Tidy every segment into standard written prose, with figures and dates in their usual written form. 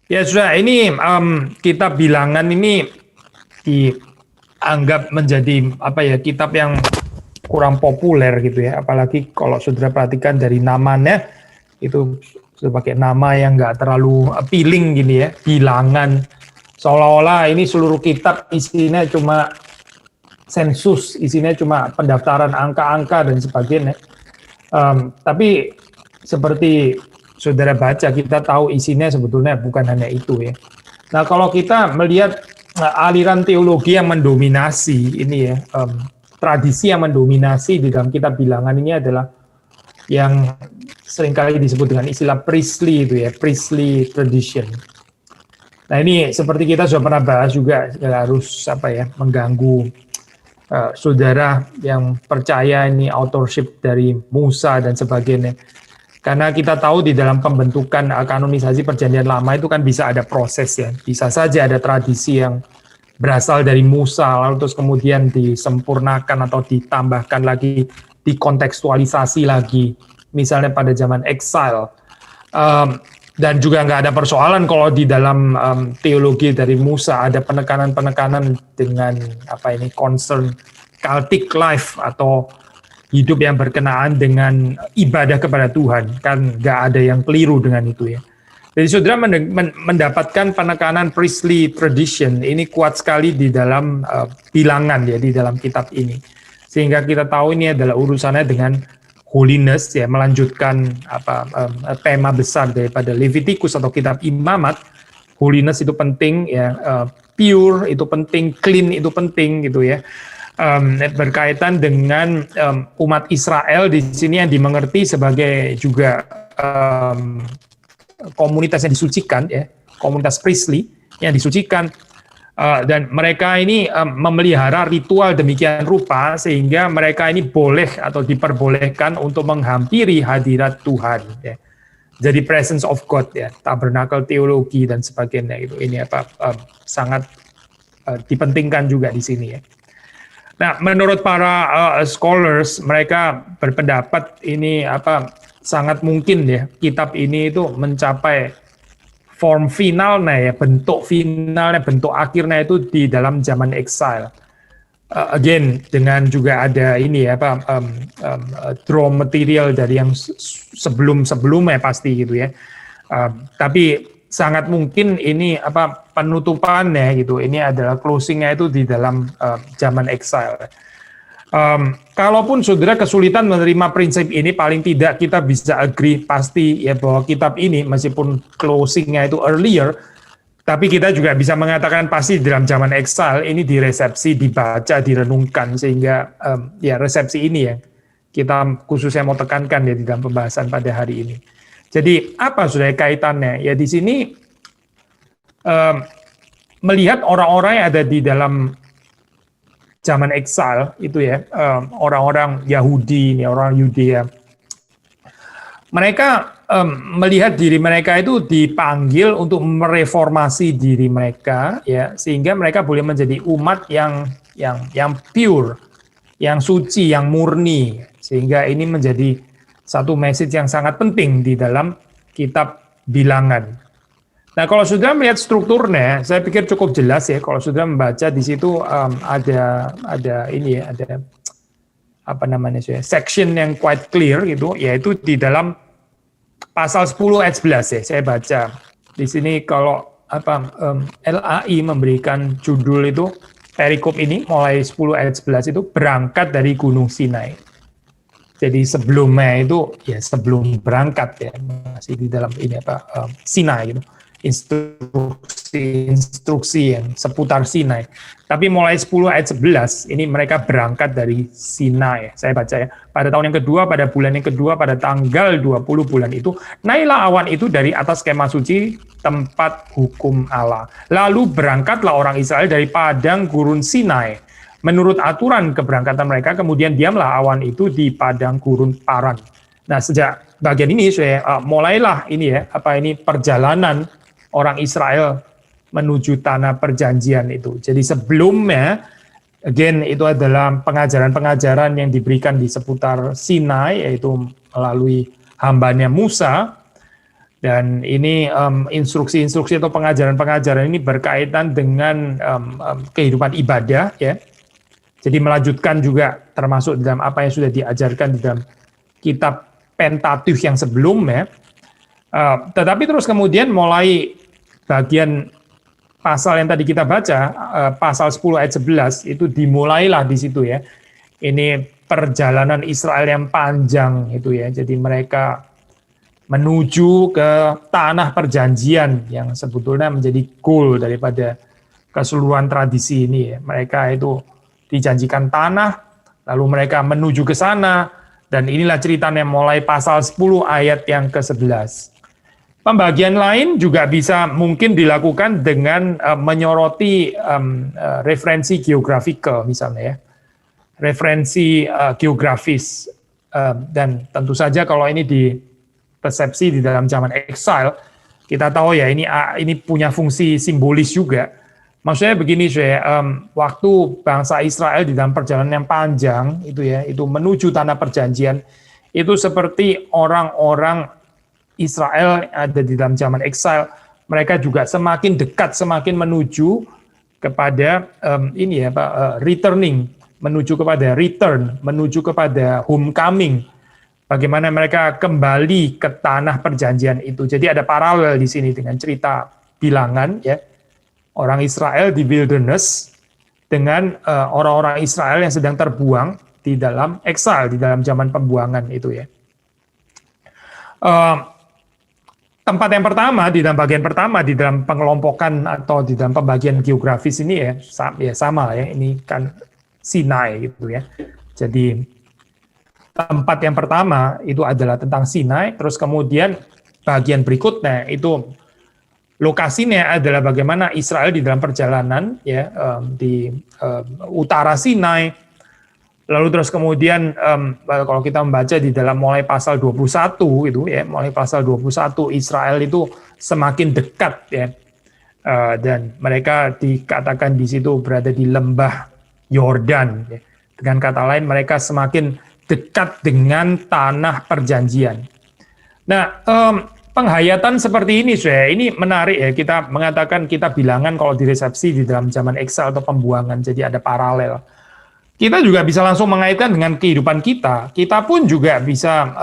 Ya sudah, ini kitab Bilangan ini dianggap menjadi apa ya, kitab yang kurang populer gitu ya. Apalagi kalau saudara perhatikan dari namanya itu sebagai nama yang nggak terlalu appealing gini ya, Bilangan. Seolah-olah ini seluruh kitab isinya cuma sensus, isinya cuma pendaftaran angka-angka dan sebagainya. Tapi seperti saudara baca, kita tahu isinya sebetulnya bukan hanya itu ya. Nah, kalau kita melihat aliran teologi yang mendominasi ini ya, tradisi yang mendominasi di dalam kitab Bilangan ini adalah yang seringkali disebut dengan istilah priestly itu ya, priestly tradition. Nah, ini seperti kita sudah pernah bahas juga, harus apa ya, mengganggu saudara yang percaya ini authorship dari Musa dan sebagainya. Karena kita tahu di dalam pembentukan kanonisasi Perjanjian Lama itu kan bisa ada proses ya. Bisa saja ada tradisi yang berasal dari Musa, lalu terus kemudian disempurnakan atau ditambahkan lagi, dikontekstualisasi lagi. Misalnya pada zaman exile. Dan juga nggak ada persoalan kalau di dalam teologi dari Musa ada penekanan-penekanan dengan apa ini, concern cultic life atau hidup yang berkenaan dengan ibadah kepada Tuhan, kan nggak ada yang keliru dengan itu ya. Jadi saudara mendapatkan penekanan priestly tradition ini kuat sekali di dalam Bilangan ya, di dalam kitab ini, sehingga kita tahu ini adalah urusannya dengan holiness ya, melanjutkan tema besar daripada Levitikus atau kitab Imamat. Holiness itu penting ya, pure itu penting, clean itu penting gitu ya. Berkaitan dengan umat Israel di sini yang dimengerti sebagai juga komunitas yang disucikan ya, komunitas priestly yang disucikan. Dan mereka ini memelihara ritual demikian rupa sehingga mereka ini boleh atau diperbolehkan untuk menghampiri hadirat Tuhan ya. Jadi presence of God ya, tabernakel teologi dan sebagainya itu, ini sangat dipentingkan juga di sini ya. Nah, menurut para scholars, mereka berpendapat ini sangat mungkin ya kitab ini itu mencapai form finalnya ya, bentuk finalnya, bentuk akhirnya itu di dalam zaman exile. Again, dengan juga ada ini ya draw material dari yang sebelum-sebelumnya pasti gitu ya. Tapi sangat mungkin ini penutupannya gitu, ini adalah closingnya itu di dalam zaman exile. Kalaupun saudara kesulitan menerima prinsip ini, paling tidak kita bisa agree pasti ya bahwa kitab ini meskipun closingnya itu earlier, tapi kita juga bisa mengatakan pasti dalam zaman exile ini diresepsi, dibaca, direnungkan, sehingga ya resepsi ini ya kita khususnya mau tekankan ya di dalam pembahasan pada hari ini. Jadi apa sudah kaitannya? Ya di sini melihat orang-orang yang ada di dalam zaman exile itu ya, orang-orang Yahudi, orang Yudea, mereka melihat diri mereka itu dipanggil untuk mereformasi diri mereka ya, sehingga mereka boleh menjadi umat yang pure, yang suci, yang murni, sehingga ini menjadi satu message yang sangat penting di dalam kitab Bilangan. Nah, kalau sudah melihat strukturnya, saya pikir cukup jelas ya. Kalau sudah membaca di situ ada ini ya, ada section yang quite clear gitu, yaitu di dalam pasal 10 ayat 11 ya. Saya baca di sini kalau LAI memberikan judul itu perikop ini mulai 10 ayat 11 itu berangkat dari Gunung Sinai. Jadi sebelumnya itu ya sebelum berangkat ya, masih di dalam ini Sinai gitu. Instruksi yang seputar Sinai. Tapi mulai 10 ayat 11, ini mereka berangkat dari Sinai. Saya baca ya. Pada tahun yang kedua, pada bulan yang kedua, pada tanggal 20 bulan itu, naiklah awan itu dari atas kemah suci tempat hukum Allah. Lalu berangkatlah orang Israel dari padang gurun Sinai. Menurut aturan keberangkatan mereka, kemudian diamlah awan itu di padang gurun Paran. Nah, sejak bagian ini saya mulailah ini ya, perjalanan orang Israel menuju tanah perjanjian itu. Jadi sebelumnya, again, itu adalah pengajaran-pengajaran yang diberikan di seputar Sinai, yaitu melalui hambanya Musa. Dan ini instruksi-instruksi atau pengajaran-pengajaran ini berkaitan dengan kehidupan ibadah, ya. Jadi melanjutkan juga termasuk dalam apa yang sudah diajarkan di dalam kitab Pentateuch yang sebelumnya. Tetapi terus kemudian mulai bagian pasal yang tadi kita baca, pasal 10 ayat 11, itu dimulailah di situ ya. Ini perjalanan Israel yang panjang itu ya. Jadi mereka menuju ke tanah perjanjian yang sebetulnya menjadi goal daripada keseluruhan tradisi ini ya. Mereka itu dijanjikan tanah, lalu mereka menuju ke sana, dan inilah ceritanya mulai pasal 10 ayat yang ke-11. Pembagian lain juga bisa mungkin dilakukan dengan menyoroti referensi geographical misalnya ya. Referensi geografis, dan tentu saja kalau ini dipersepsi di dalam zaman exile, kita tahu ya ini punya fungsi simbolis juga. Maksudnya begini, waktu bangsa Israel di dalam perjalanan yang panjang itu ya, itu menuju tanah perjanjian, itu seperti orang-orang Israel ada di dalam zaman exile, mereka juga semakin dekat, semakin menuju kepada returning, menuju kepada return, menuju kepada homecoming. Bagaimana mereka kembali ke tanah perjanjian itu. Jadi ada paralel di sini dengan cerita Bilangan ya. Orang Israel di wilderness dengan orang-orang Israel yang sedang terbuang di dalam exile, di dalam zaman pembuangan itu ya. Tempat yang pertama, di dalam bagian pertama, di dalam pengelompokan atau di dalam pembagian geografis ini ya sama ya, ini kan Sinai gitu ya. Jadi tempat yang pertama itu adalah tentang Sinai, terus kemudian bagian berikutnya itu lokasinya adalah bagaimana Israel di dalam perjalanan ya di utara Sinai. Lalu terus kemudian kalau kita membaca di dalam mulai pasal 21 itu ya, mulai pasal 21 Israel itu semakin dekat ya. Dan mereka dikatakan di situ berada di lembah Yordan ya. Dengan kata lain mereka semakin dekat dengan tanah perjanjian. Nah, penghayatan seperti ini, ini menarik ya. Kita mengatakan kita Bilangan kalau diresepsi di dalam zaman exile atau pembuangan, jadi ada paralel. Kita juga bisa langsung mengaitkan dengan kehidupan kita. Kita pun juga bisa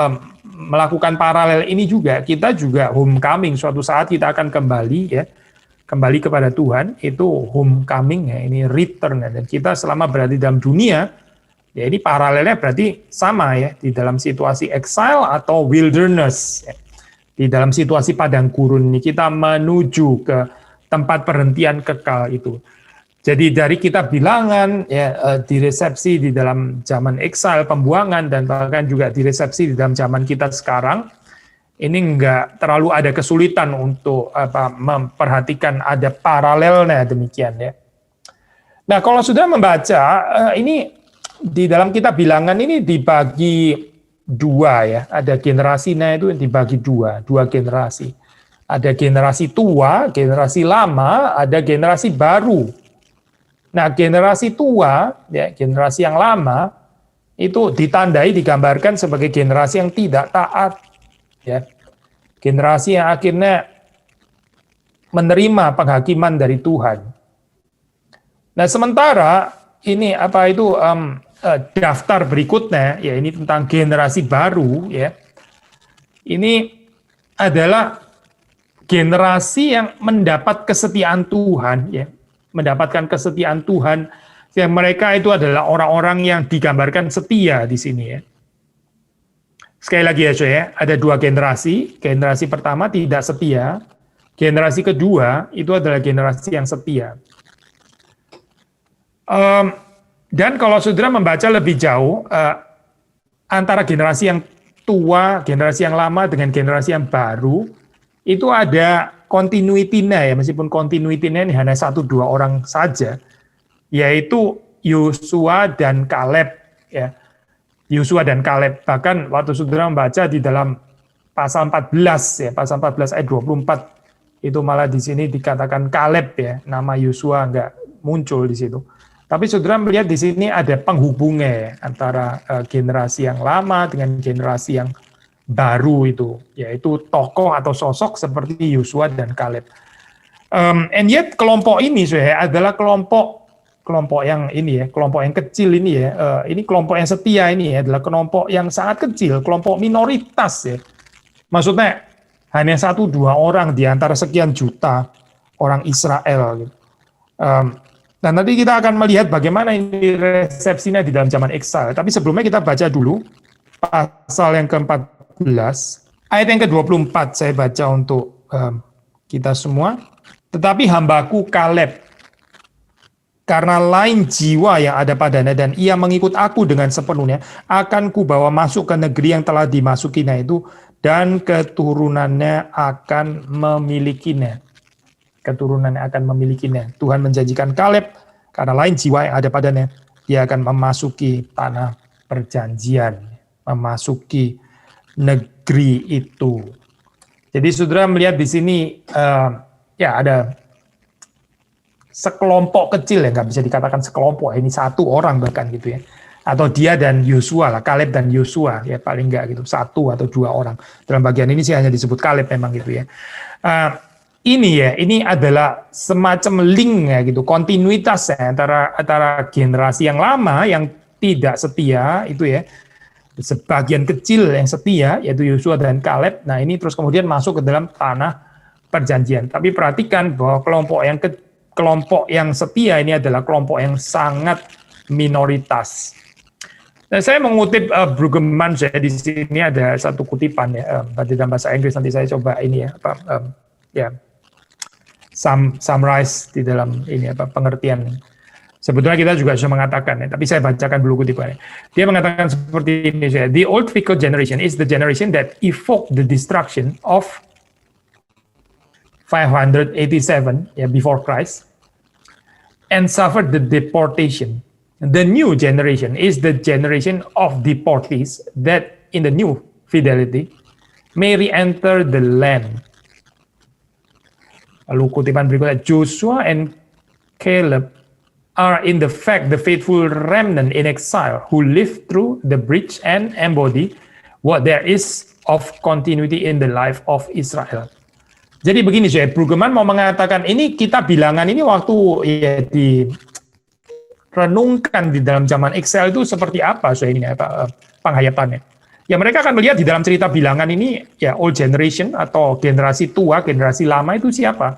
melakukan paralel ini juga. Kita juga homecoming, suatu saat kita akan kembali ya, kembali kepada Tuhan, itu homecoming ya, ini return. Dan kita selama berada di dalam dunia, ya ini paralelnya berarti sama ya, di dalam situasi exile atau wilderness ya. Di dalam situasi padang gurun ini kita menuju ke tempat perhentian kekal itu. Jadi dari kitab Bilangan ya diresepsi di dalam zaman exile, pembuangan, dan bahkan juga diresepsi di dalam zaman kita sekarang, ini enggak terlalu ada kesulitan untuk memperhatikan ada paralelnya demikian ya. Nah, kalau sudah membaca ini di dalam kitab Bilangan ini dibagi dua ya, ada generasinya itu dibagi dua generasi. Ada generasi tua, generasi lama, ada generasi baru. Nah, generasi tua, ya, generasi yang lama itu ditandai, digambarkan sebagai generasi yang tidak taat, ya, generasi yang akhirnya menerima penghakiman dari Tuhan. Nah, sementara ini daftar berikutnya, ya ini tentang generasi baru, ya. Ini adalah generasi yang mendapat kesetiaan Tuhan, ya, mendapatkan kesetiaan Tuhan, yang mereka itu adalah orang-orang yang digambarkan setia di sini, ya. Sekali lagi ya, ada dua generasi. Generasi pertama tidak setia, generasi kedua itu adalah generasi yang setia. Dan kalau saudara membaca lebih jauh, antara generasi yang tua, generasi yang lama dengan generasi yang baru, itu ada continuity-nya ya, meskipun continuity-nya ini hanya 1-2 orang saja, yaitu Yosua dan Kaleb. Ya. Yosua dan Kaleb, bahkan waktu saudara membaca di dalam pasal 14, ya, pasal 14 ayat 24, itu malah di sini dikatakan Kaleb ya, nama Yosua enggak muncul di situ. Tapi saudara melihat di sini ada penghubungnya ya, antara generasi yang lama dengan generasi yang baru itu, yaitu tokoh atau sosok seperti Yosua dan Kaleb. And yet kelompok ini adalah kelompok yang ini ya, kelompok yang kecil ini ya, ini kelompok yang setia ini ya, adalah kelompok yang sangat kecil, kelompok minoritas ya. Maksudnya hanya 1-2 orang di antara sekian juta orang Israel. Gitu. Dan nanti kita akan melihat bagaimana ini resepsinya di dalam zaman exile. Tapi sebelumnya kita baca dulu pasal yang ke-14, ayat yang ke-24 saya baca untuk kita semua. Tetapi hambaku Kaleb, karena lain jiwa yang ada padanya dan ia mengikut aku dengan sepenuhnya, akan kubawa masuk ke negeri yang telah dimasukinya itu, dan keturunannya akan memilikinya. Keturunannya akan memilikinya. Tuhan menjanjikan Kaleb, karena lain jiwa yang ada padanya, dia akan memasuki tanah perjanjian, memasuki negeri itu. Jadi saudara melihat di sini, ya ada sekelompok kecil ya, nggak bisa dikatakan sekelompok, ini 1 orang bahkan gitu ya, atau dia dan Yosua lah, Kaleb dan Yosua ya paling nggak gitu, 1 atau 2 orang. Dalam bagian ini sih hanya disebut Kaleb memang gitu ya. Ini adalah semacam link ya gitu, kontinuitas ya, antara generasi yang lama yang tidak setia itu ya, sebagian kecil yang setia yaitu Yosua dan Kaleb. Nah ini terus kemudian masuk ke dalam tanah perjanjian. Tapi perhatikan bahwa kelompok yang setia ini adalah kelompok yang sangat minoritas. Nah, saya mengutip Brueggemann, di sini ada satu kutipan ya, dalam bahasa Inggris, nanti saya coba ini ya, summarize di dalam ini pengertian. Sebetulnya kita juga sudah mengatakan ya, tapi saya bacakan dulu kutipannya. Dia mengatakan seperti ini, the old fickle generation is the generation that evoked the destruction of 587 before Christ and suffered the deportation. The new generation is the generation of deportees that in the new fidelity may re-enter the land. Lalu kutipan berikutnya, Joshua and Caleb are in the fact the faithful remnant in exile who live through the breach and embody what there is of continuity in the life of Israel. Jadi begini, Brueggemann mau mengatakan ini kita bilangan ini waktu ya direnungkan di dalam zaman exile itu seperti apa, ini penghayatannya. Ya mereka akan melihat di dalam cerita bilangan ini ya old generation atau generasi tua, generasi lama itu siapa?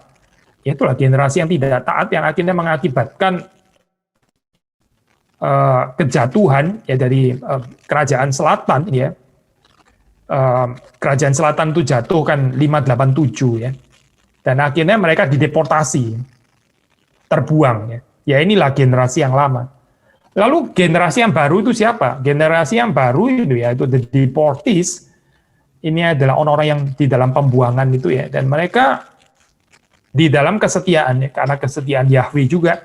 Ya itulah generasi yang tidak taat yang akhirnya mengakibatkan kejatuhan ya dari kerajaan selatan ya. Kerajaan selatan itu jatuh kan 587 ya. Dan akhirnya mereka dideportasi, terbuang ya. Ya inilah generasi yang lama. Lalu generasi yang baru itu siapa? Generasi yang baru itu ya itu the deportees. Ini adalah orang-orang yang di dalam pembuangan itu ya, dan mereka di dalam kesetiaan ya, karena kesetiaan Yahweh juga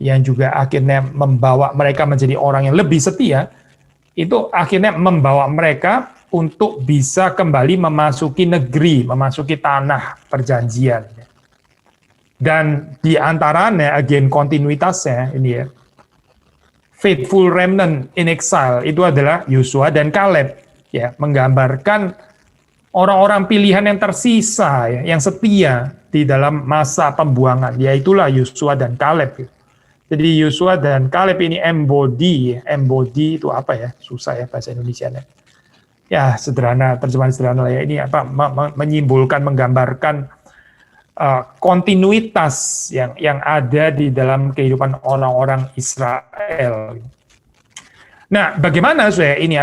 yang juga akhirnya membawa mereka menjadi orang yang lebih setia, itu akhirnya membawa mereka untuk bisa kembali memasuki negeri, memasuki tanah perjanjian. Dan di antaranya, again kontinuitasnya ini ya, faithful remnant in exile itu adalah Yosua dan Kaleb, ya menggambarkan orang-orang pilihan yang tersisa, ya, yang setia di dalam masa pembuangan, yaitulah Yosua dan Kaleb. Jadi Yosua dan Kaleb ini embody itu apa ya? Susah ya bahasa Indonesianya. Ya sederhana, terjemahan sederhana ya, ini apa menyimbolkan, menggambarkan kontinuitas yang ada di dalam kehidupan orang-orang Israel. Nah, bagaimana ini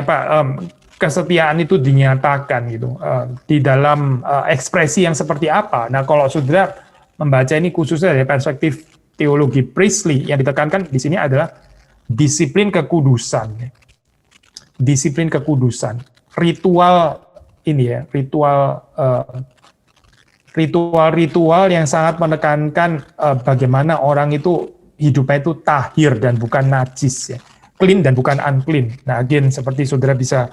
kesetiaan itu dinyatakan gitu di dalam ekspresi yang seperti apa? Nah, kalau saudara membaca ini khususnya dari perspektif teologi Priestley, yang ditekankan di sini adalah disiplin kekudusan. Disiplin kekudusan. Ritual ini ya, ritual yang sangat menekankan bagaimana orang itu hidupnya itu tahir dan bukan najis ya, clean dan bukan unclean. Nah, again seperti saudara bisa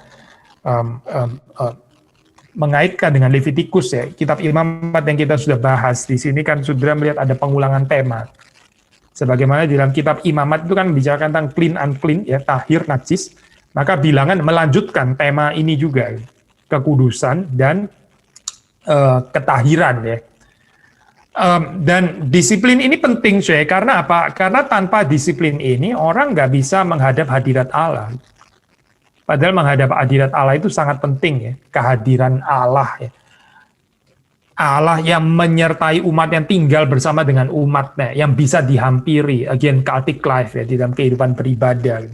mengaitkan dengan Levitikus ya, kitab Imamat yang kita sudah bahas di sini kan saudara melihat ada pengulangan tema. Sebagaimana di dalam kitab Imamat itu kan membicarakan tentang clean unclean ya, tahir najis. Maka bilangan melanjutkan tema ini juga. kekudusan dan ketahiran ya. Dan disiplin ini penting saya, karena apa? Karena tanpa disiplin ini orang nggak bisa menghadap hadirat Allah. Padahal menghadap hadirat Allah itu sangat penting ya, kehadiran Allah ya. Allah yang menyertai umat, yang tinggal bersama dengan umatnya, yang bisa dihampiri, again cultic life ya, di dalam kehidupan beribadah.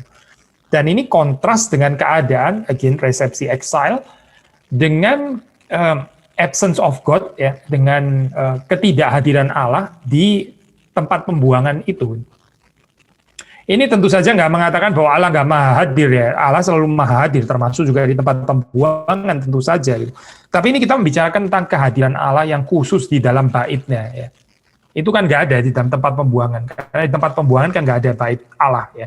Dan ini kontras dengan keadaan, again resepsi exile, dengan absence of God ya, dengan ketidakhadiran Allah di tempat pembuangan itu. Ini tentu saja nggak mengatakan bahwa Allah nggak maha hadir ya. Allah selalu maha hadir, termasuk juga di tempat pembuangan tentu saja. Gitu. Tapi ini kita membicarakan tentang kehadiran Allah yang khusus di dalam baitnya. Ya. Itu kan nggak ada di dalam tempat pembuangan. Karena di tempat pembuangan kan nggak ada bait Allah ya.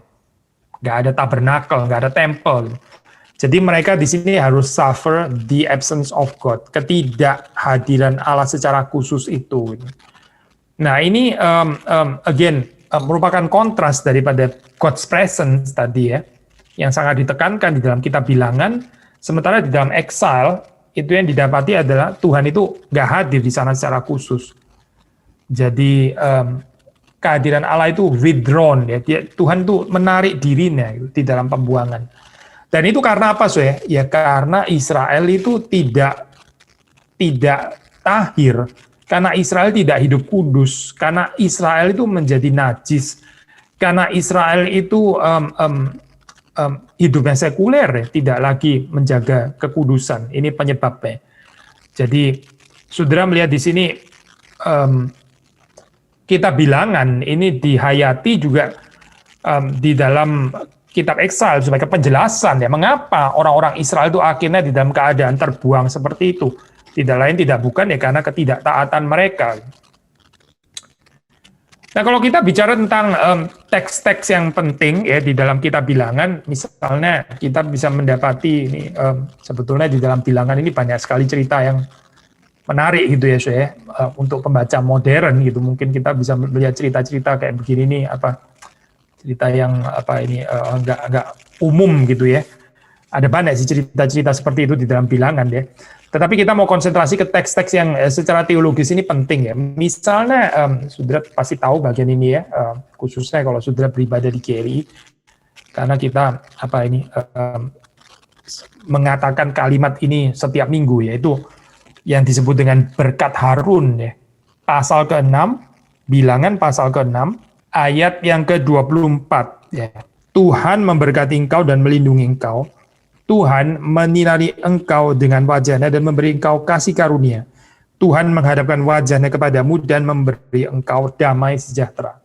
Nggak ada tabernakel, nggak ada temple. Gitu. Jadi mereka di sini harus suffer the absence of God, ketidakhadiran Allah secara khusus itu. Gitu. Nah ini again merupakan kontras daripada God's presence tadi ya, yang sangat ditekankan di dalam kitab Bilangan, sementara di dalam exile, itu yang didapati adalah Tuhan itu nggak hadir di sana secara khusus. Jadi kehadiran Allah itu withdrawn, ya. Tuhan itu menarik dirinya gitu, di dalam pembuangan. Dan itu karena apa, Soe? Ya karena Israel itu tidak tahir, karena Israel tidak hidup kudus, karena Israel itu menjadi najis, karena Israel itu hidupnya sekuler, ya, tidak lagi menjaga kekudusan. Ini penyebabnya. Jadi, saudara melihat di sini kitab Bilangan ini dihayati juga di dalam kitab Exile sebagai penjelasan ya mengapa orang-orang Israel itu akhirnya di dalam keadaan terbuang seperti itu. Tidak lain tidak bukan ya karena ketidaktaatan mereka. Nah kalau kita bicara tentang teks-teks yang penting ya di dalam kitab Bilangan, misalnya kita bisa mendapati ini sebetulnya di dalam Bilangan ini banyak sekali cerita yang menarik gitu ya, saya untuk pembaca modern gitu. Mungkin kita bisa melihat cerita-cerita kayak begini nih, apa cerita yang apa ini agak umum gitu ya. Ada banyak sih cerita-cerita seperti itu di dalam Bilangan ya. Tetapi kita mau konsentrasi ke teks-teks yang secara teologis ini penting ya. Misalnya, saudara pasti tahu bagian ini ya, khususnya kalau saudara beribadah di GRI, karena kita apa ini mengatakan kalimat ini setiap minggu, yaitu yang disebut dengan berkat Harun ya. Pasal ke-6, Bilangan pasal ke-6, ayat yang ke-24 ya. Tuhan memberkati engkau dan melindungi engkau. Tuhan menyinari engkau dengan wajah-Nya dan memberi engkau kasih karunia. Tuhan menghadapkan wajah-Nya kepadamu dan memberi engkau damai sejahtera.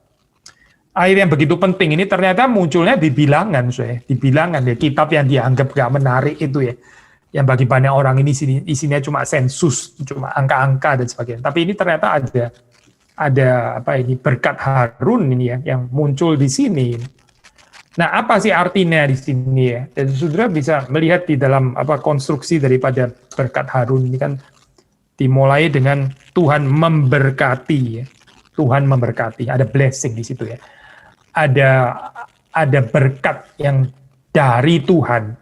Ayat yang begitu penting ini ternyata munculnya di Bilangan, di Bilangan ya, kitab yang dianggap gak menarik itu ya. Yang bagi banyak orang ini isinya cuma sensus, cuma angka-angka dan sebagainya. Tapi ini ternyata ada apa ini berkat Harun ini ya yang muncul di sini. Nah, apa sih artinya di sini ya? Dan saudara bisa melihat di dalam apa konstruksi daripada berkat Harun ini kan dimulai dengan Tuhan memberkati ya. Tuhan memberkati, ada blessing di situ ya. Ada berkat yang dari Tuhan.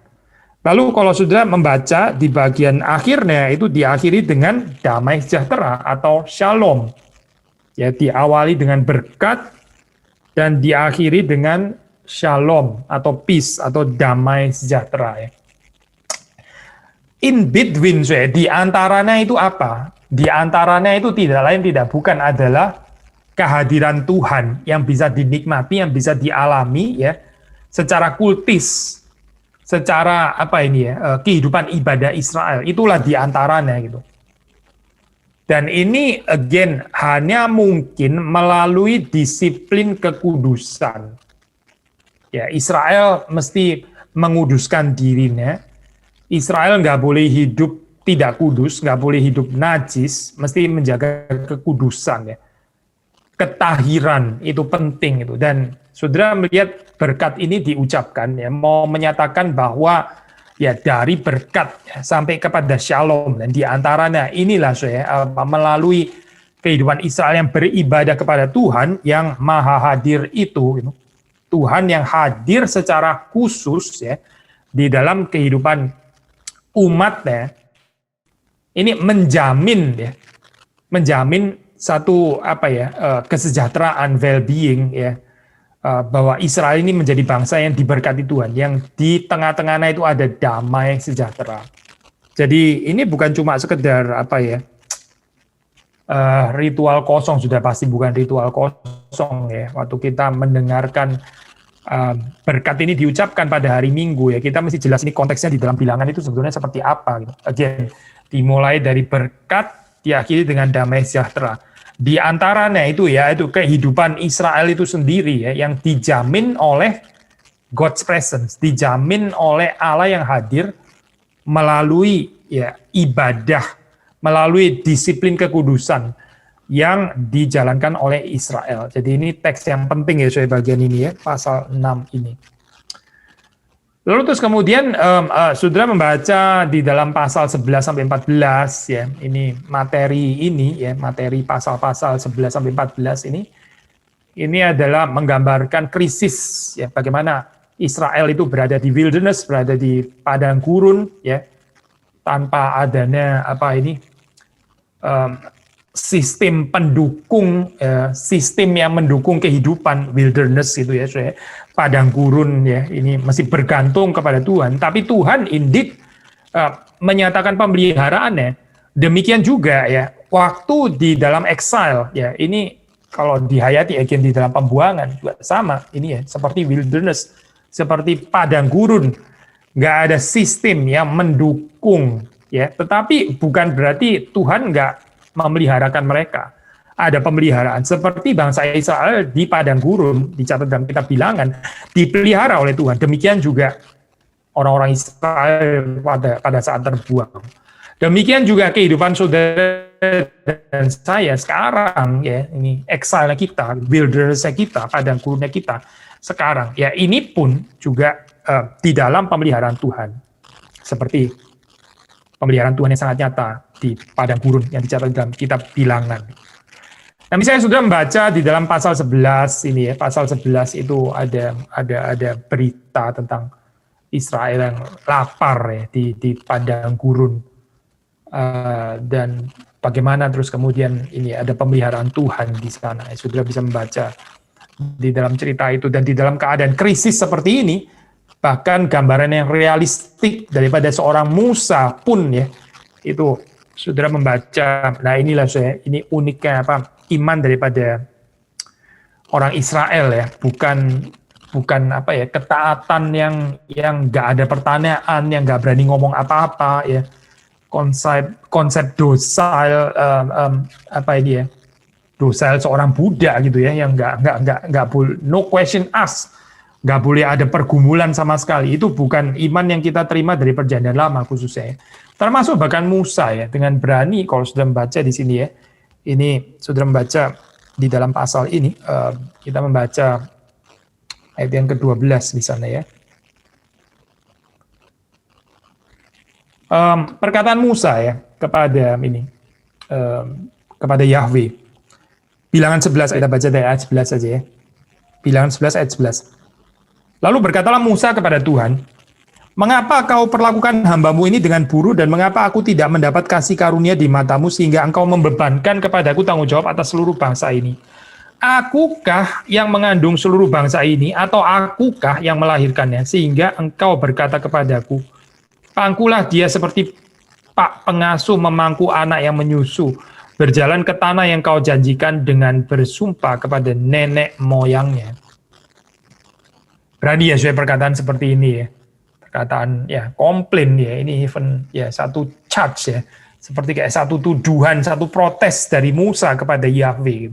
Lalu kalau saudara membaca di bagian akhirnya itu diakhiri dengan damai sejahtera atau shalom. Ya, diawali dengan berkat dan diakhiri dengan shalom atau peace atau damai sejahtera ya. In between di antaranya itu apa? Di antaranya itu tidak lain tidak bukan adalah kehadiran Tuhan yang bisa dinikmati, yang bisa dialami ya secara kultis, secara apa ini ya, kehidupan ibadah Israel. Itulah di antaranya gitu. Dan ini again hanya mungkin melalui disiplin kekudusan. Ya, Israel mesti menguduskan dirinya. Israel nggak boleh hidup tidak kudus, nggak boleh hidup najis, mesti menjaga kekudusan ya. Ketahiran itu penting itu. Dan saudara melihat berkat ini diucapkan ya, mau menyatakan bahwa ya dari berkat ya, sampai kepada shalom dan diantaranya inilah saya melalui kehidupan Israel yang beribadah kepada Tuhan yang maha hadir itu. Gitu. Tuhan yang hadir secara khusus ya di dalam kehidupan umatnya ini menjamin ya, menjamin satu kesejahteraan, well-being ya, bahwa Israel ini menjadi bangsa yang diberkati Tuhan, yang di tengah-tengahnya itu ada damai sejahtera. Jadi ini bukan cuma sekedar ritual kosong, sudah pasti bukan ritual kosong ya. Waktu kita mendengarkan berkat ini diucapkan pada hari Minggu ya, kita mesti jelas ini konteksnya di dalam bilangan itu sebetulnya seperti apa gitu. Again, dimulai dari berkat, diakhiri dengan damai sejahtera. Di antaranya itu kehidupan Israel itu sendiri ya, yang dijamin oleh God's presence, dijamin oleh Allah yang hadir melalui ibadah, melalui disiplin kekudusan yang dijalankan oleh Israel. Jadi ini teks yang penting ya, bagian ini ya, pasal 6 ini. Lalu terus kemudian saudara membaca di dalam pasal 11 sampai 14 ya. Ini materi pasal-pasal 11 sampai 14 ini. Ini adalah menggambarkan krisis ya, bagaimana Israel itu berada di wilderness, berada di padang gurun ya, tanpa adanya sistem pendukung, sistem yang mendukung kehidupan wilderness gitu ya, padang gurun ya, ini masih bergantung kepada Tuhan. Tapi Tuhan indeed menyatakan pemeliharaannya. Demikian juga ya, waktu di dalam exile ya, ini kalau dihayati di dalam pembuangan juga sama. Ini ya, seperti wilderness, seperti padang gurun, nggak ada sistem yang mendukung ya. Tetapi bukan berarti Tuhan nggak memeliharakan mereka. Ada pemeliharaan seperti bangsa Israel di padang gurun, dicatat dalam kitab Bilangan, dipelihara oleh Tuhan. Demikian juga orang-orang Israel pada saat terbuang. Demikian juga kehidupan saudara dan saya sekarang ya, ini exile kita, wilderness kita, padang gurunnya kita sekarang. Ya ini pun juga di dalam pemeliharaan Tuhan. Seperti pemeliharaan Tuhan yang sangat nyata di padang gurun yang dicatat dalam kitab Bilangan. Nah, misalnya sudah membaca di dalam pasal 11 ini ya, pasal 11 itu ada berita tentang Israel yang lapar ya di padang gurun, dan bagaimana terus kemudian ini ada pemeliharaan Tuhan di sana. Saudara bisa membaca di dalam cerita itu, dan di dalam keadaan krisis seperti ini, bahkan gambaran yang realistik daripada seorang Musa pun ya, itu saudara membaca. Nah inilah ini uniknya iman daripada orang Israel ya, bukan ketaatan yang nggak ada pertanyaan, yang nggak berani ngomong apa-apa ya, konsep docile docile seorang Buddha gitu ya, yang nggak boleh, no question asked, nggak boleh ada pergumulan sama sekali. Itu bukan iman yang kita terima dari Perjanjian Lama khususnya. Termasuk bahkan Musa ya, dengan berani, kalau sudah membaca di sini ya, ini sudah membaca di dalam pasal ini, kita membaca ayat yang ke-12 di sana ya. Perkataan Musa ya kepada kepada Yahweh. Bilangan 11, kita baca dari ayat 11 saja ya. Bilangan 11 ayat 11. Lalu berkatalah Musa kepada Tuhan, "Mengapa kau perlakukan hambamu ini dengan buruk, dan mengapa aku tidak mendapat kasih karunia di matamu sehingga engkau membebankan kepadaku tanggung jawab atas seluruh bangsa ini? Akukah yang mengandung seluruh bangsa ini, atau akukah yang melahirkannya, sehingga engkau berkata kepadaku, pangkulah dia seperti pak pengasuh memangku anak yang menyusu, berjalan ke tanah yang kau janjikan dengan bersumpah kepada nenek moyangnya." Berani ya saya perkataan seperti ini ya. Perkataan ya komplain ya, ini even ya satu charge ya, seperti kayak satu tuduhan, satu protes dari Musa kepada Yahweh.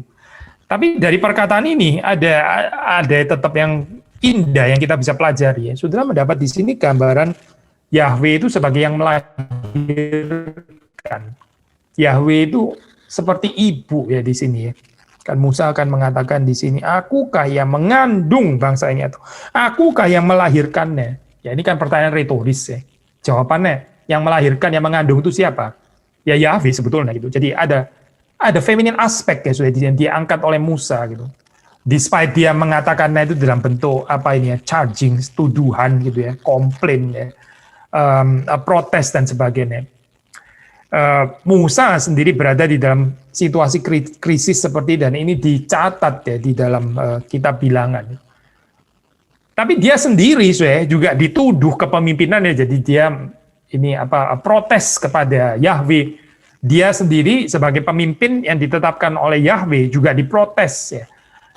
Tapi dari perkataan ini ada tetap yang indah yang kita bisa pelajari ya. Saudara mendapat di sini gambaran Yahweh itu sebagai yang melahirkan. Yahweh itu seperti ibu ya di sini ya. Kan Musa akan mengatakan di sini, akukah yang mengandung bangsa ini, atau akukah yang melahirkannya? Ya ini kan pertanyaan retoris ya. Jawabannya, yang melahirkan, yang mengandung itu siapa? Ya Yahweh sebetulnya gitu. Jadi ada feminine aspek ya, sudah diangkat oleh Musa gitu. Despite dia mengatakannya itu dalam bentuk charging, tuduhan gitu ya, komplain ya, protes dan sebagainya. Musa sendiri berada di dalam situasi krisis seperti dan ini dicatat ya di dalam kitab Bilangan. Tapi dia sendiri juga dituduh kepemimpinannya, jadi dia ini protes kepada Yahweh. Dia sendiri sebagai pemimpin yang ditetapkan oleh Yahweh juga diprotes ya.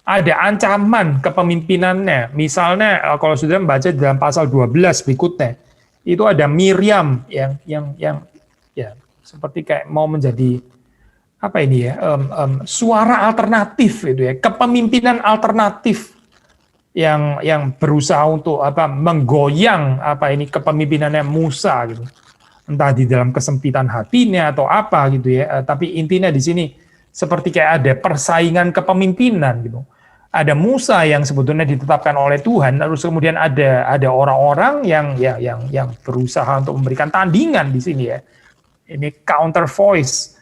Ada ancaman kepemimpinannya. Misalnya kalau sudah membaca dalam pasal 12 berikutnya, itu ada Miriam yang ya seperti kayak mau menjadi suara alternatif itu ya, kepemimpinan alternatif yang berusaha untuk menggoyang kepemimpinannya Musa gitu. Entah di dalam kesempitan hatinya atau apa gitu ya. Tapi intinya di sini seperti kayak ada persaingan kepemimpinan gitu. Ada Musa yang sebetulnya ditetapkan oleh Tuhan, terus kemudian ada orang-orang yang berusaha untuk memberikan tandingan di sini ya. Ini counter voice.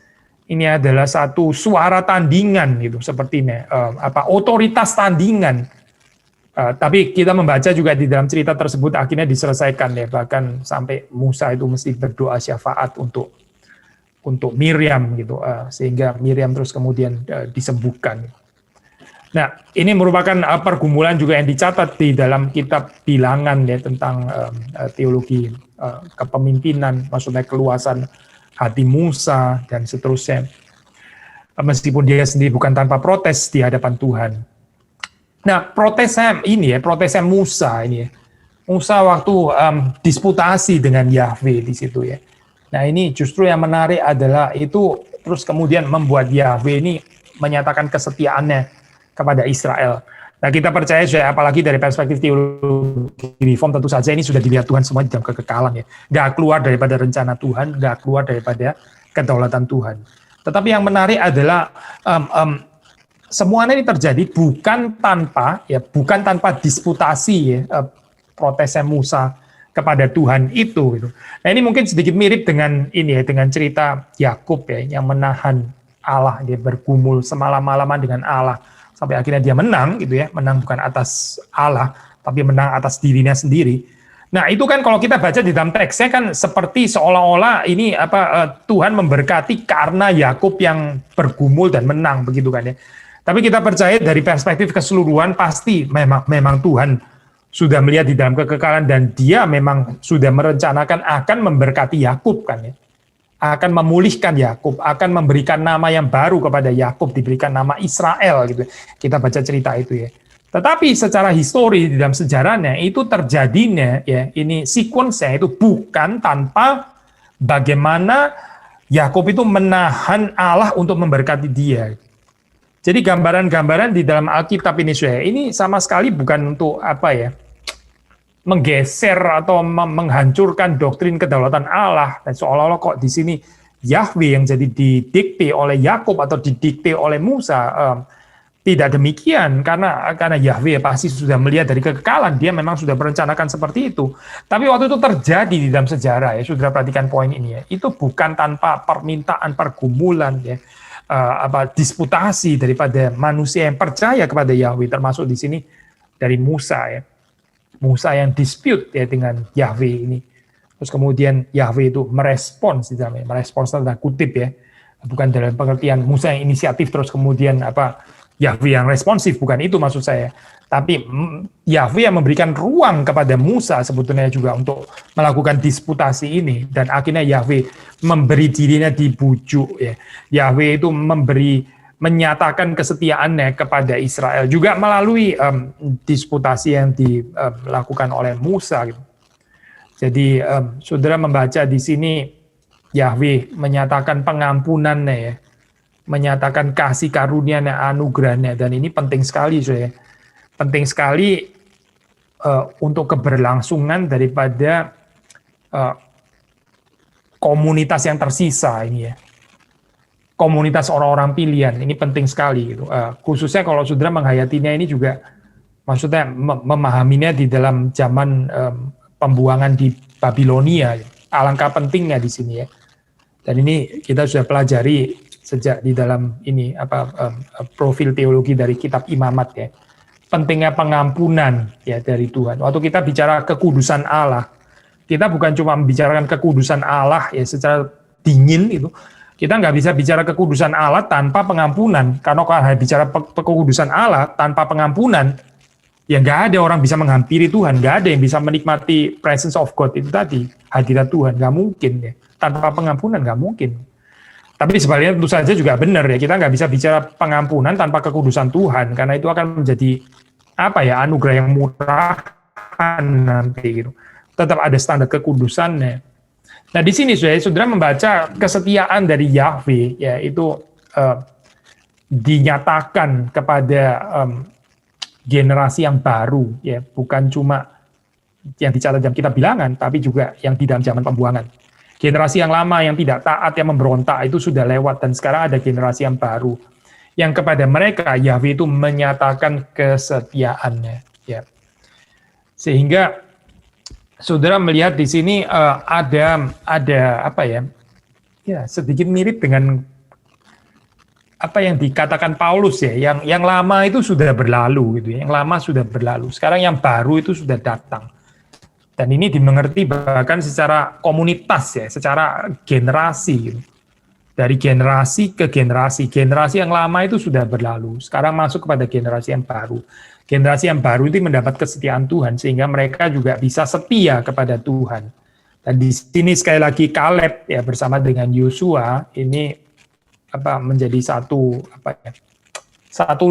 Ini adalah satu suara tandingan gitu sepertinya, otoritas tandingan. Tapi kita membaca juga di dalam cerita tersebut akhirnya diselesaikan ya, bahkan sampai Musa itu mesti berdoa syafaat untuk Miriam gitu, sehingga Miriam terus kemudian disembuhkan. Nah, ini merupakan pergumulan juga yang dicatat di dalam kitab Bilangan ya tentang teologi kepemimpinan, maksudnya keluasan hati Musa dan seterusnya. Meskipun dia sendiri bukan tanpa protes di hadapan Tuhan. Nah, protesnya Musa ini ya. Musa waktu disputasi dengan Yahweh di situ ya. Nah, ini justru yang menarik adalah itu terus kemudian membuat Yahweh ini menyatakan kesetiaannya kepada Israel. Nah, kita percaya apalagi dari perspektif teologi reform tentu saja ini sudah dilihat Tuhan semua di dalam kekekalan ya. Nggak keluar daripada rencana Tuhan, nggak keluar daripada kedaulatan Tuhan. Tetapi yang menarik adalah semuanya ini terjadi bukan tanpa disputasi ya, protesnya Musa kepada Tuhan itu gitu. Nah, ini mungkin sedikit mirip dengan dengan cerita Yakub ya yang menahan Allah, dia bergumul semalam-malaman dengan Allah sampai akhirnya dia menang gitu ya, menang bukan atas Allah tapi menang atas dirinya sendiri. Nah, itu kan kalau kita baca di dalam teksnya kan seperti seolah-olah ini Tuhan memberkati karena Yakub yang bergumul dan menang begitu kan ya. Tapi kita percaya dari perspektif keseluruhan pasti memang Tuhan sudah melihat di dalam kekekalan dan dia memang sudah merencanakan akan memberkati Yakub kan ya. Akan memulihkan Yakub, akan memberikan nama yang baru kepada Yakub, diberikan nama Israel gitu. Kita baca cerita itu ya. Tetapi secara histori di dalam sejarahnya itu terjadinya ya, ini sekuensnya itu bukan tanpa bagaimana Yakub itu menahan Allah untuk memberkati dia. Jadi gambaran-gambaran di dalam Alkitab ini sama sekali bukan untuk menggeser atau menghancurkan doktrin kedaulatan Allah dan seolah-olah kok di sini Yahweh yang jadi didikte oleh Yakub atau didikte oleh Musa. Tidak demikian karena Yahweh pasti sudah melihat dari kekekalan, dia memang sudah merencanakan seperti itu. Tapi waktu itu terjadi di dalam sejarah ya, sudah perhatikan poin ini ya. Itu bukan tanpa permintaan, pergumulan ya. Disputasi daripada manusia yang percaya kepada Yahweh, termasuk di sini dari Musa ya. Musa yang dispute ya dengan Yahweh ini. Terus kemudian Yahweh itu merespons tanda kutip ya. Bukan dalam pengertian Musa yang inisiatif terus kemudian Yahweh yang responsif, bukan itu maksud saya. Tapi Yahweh yang memberikan ruang kepada Musa sebetulnya juga untuk melakukan disputasi ini dan akhirnya Yahweh memberi dirinya dibujuk ya. Yahweh itu menyatakan kesetiaannya kepada Israel juga melalui disputasi yang dilakukan oleh Musa. Gitu. Jadi saudara membaca di sini Yahweh menyatakan pengampunannya ya, menyatakan kasih karunia-Nya, anugerahnya, dan ini penting sekali penting sekali untuk keberlangsungan daripada komunitas yang tersisa ini ya. Komunitas orang-orang pilihan ini penting sekali gitu. Khususnya kalau saudara menghayatinya ini juga maksudnya memahaminya di dalam zaman pembuangan di Babilonia. Alangkah pentingnya di sini ya. Dan ini kita sudah pelajari sejak di dalam ini profil teologi dari kitab Imamat ya. Pentingnya pengampunan ya dari Tuhan. Waktu kita bicara kekudusan Allah, kita bukan cuma membicarakan kekudusan Allah ya secara dingin itu. Kita nggak bisa bicara kekudusan Allah tanpa pengampunan. Karena kalau bicara kekudusan Allah tanpa pengampunan, ya nggak ada orang bisa menghampiri Tuhan, nggak ada yang bisa menikmati presence of God itu tadi, hadirat Tuhan, nggak mungkin ya. Tanpa pengampunan nggak mungkin. Tapi sebaliknya tentu saja juga benar ya, kita nggak bisa bicara pengampunan tanpa kekudusan Tuhan, karena itu akan menjadi anugerah yang murah nanti gitu. Tetap ada standar kekudusannya. Nah di sini saudara membaca kesetiaan dari Yahweh, ya itu dinyatakan kepada generasi yang baru, ya bukan cuma yang dicatat dalam kitab Bilangan, tapi juga yang di dalam zaman pembuangan. Generasi yang lama yang tidak taat, yang memberontak itu sudah lewat, dan sekarang ada generasi yang baru, yang kepada mereka Yahweh itu menyatakan kesetiaannya, ya. Sehingga saudara melihat di sini ada sedikit mirip dengan apa yang dikatakan Paulus ya, yang lama itu sudah berlalu gitu ya, yang lama sudah berlalu. Sekarang yang baru itu sudah datang. Dan ini dimengerti bahkan secara komunitas ya, secara generasi gitu. Dari generasi ke generasi yang lama itu sudah berlalu. Sekarang masuk kepada generasi yang baru. Generasi yang baru itu mendapat kesetiaan Tuhan sehingga mereka juga bisa setia kepada Tuhan. Dan di sini sekali lagi Kaleb ya bersama dengan Yosua ini menjadi satu